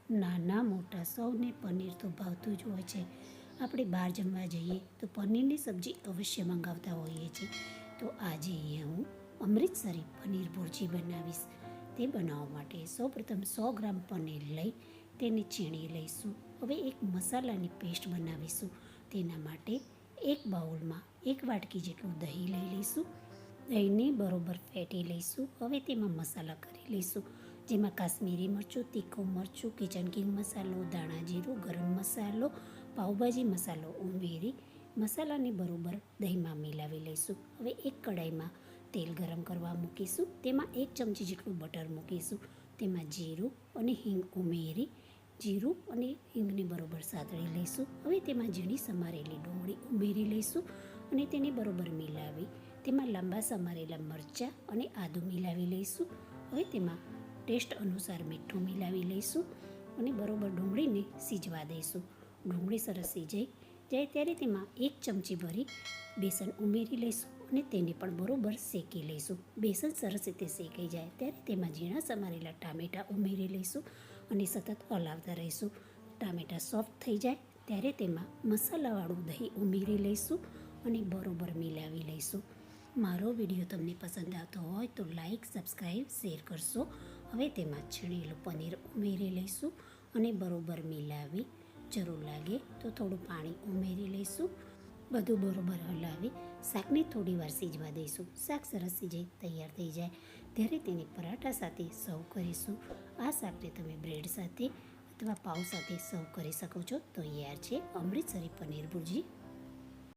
નાના મોટા સૌને પનીર તો ભાવતું જ હોય છે. આપણે બહાર જમવા જઈએ તો પનીરની સબ્જી અવશ્ય મંગાવતા હોઈએ છીએ. તો આજે અહીંયા હું અમૃતસરી પનીર ભુરજી બનાવીશ. તે બનાવવા માટે સૌપ્રથમ 100 ગ્રામ પનીર લઈ તેને છીણી લઈશું. હવે એક મસાલાની પેસ્ટ બનાવીશું. તેના માટે એક બાઉલમાં 1 વાટકી જેટલું દહીં લઈ લઈશું. દહીંને બરોબર ફેટી લઈશું. હવે તેમાં મસાલા કરી લઈશું, જેમાં કાશ્મીરી મરચું, તીખું મરચું, કિચન કિંગ મસાલો, ધાણા જીરું, ગરમ મસાલો, પાઉંભાજી મસાલો ઉમેરી મસાલાને બરોબર દહીંમાં મિલાવી લઈશું. હવે એક કડાઈમાં તેલ ગરમ કરવા મૂકીશું. તેમાં 1 ચમચી જેટલું બટર મૂકીશું. તેમાં જીરું અને હિંગ ઉમેરી જીરું અને હિંગને બરોબર સાતળી લઈશું. હવે તેમાં ઝીણી સમારેલી ડુંગળી ઉમેરી લઈશું અને તેને બરોબર મિલાવી તેમાં લાંબા સમારેલા મરચાં અને આદું મિલાવી લઈશું. હવે તેમાં ટેસ્ટ અનુસાર મીઠું મિલાવી લઈશું અને બરોબર ડુંગળીને સીજવા દઈશું. ડુંગળી સરસ સીજાઈ જાય ત્યારે તેમાં 1 ચમચી ભરી બેસન ઉમેરી લઈશું અને તેને પણ બરોબર શેકી લઈશું. બેસન સરસ રીતે શેકાઈ જાય ત્યારે તેમાં ઝીણા સમારેલા ટામેટાં ઉમેરી લઈશું અને સતત હલાવતા રહીશું. ટામેટાં સોફ્ટ થઈ જાય ત્યારે તેમાં મસાલાવાળું દહીં ઉમેરી લઈશું અને બરોબર મિલાવી લઈશું. મારો વિડીયો તમને પસંદ આવતો હોય તો લાઈક, સબસ્ક્રાઈબ, શેર કરશો. હવે તેમાં છીણેલું પનીર ઉમેરી લઈશું અને બરોબર મિલાવી જરૂર લાગે તો થોડું પાણી ઉમેરી લઈશું. બધું બરોબર હલાવી શાકને થોડી વાર સીજવા દઈશું. શાક સરસ સીજાઈ તૈયાર થઈ જાય ત્યારે તેને પરાઠા સાથે સર્વ કરીશું. આ શાકને તમે બ્રેડ સાથે અથવા પાઉં સાથે સર્વ કરી શકો છો. તૈયાર છે અમૃતસરી પનીર ભુરજી.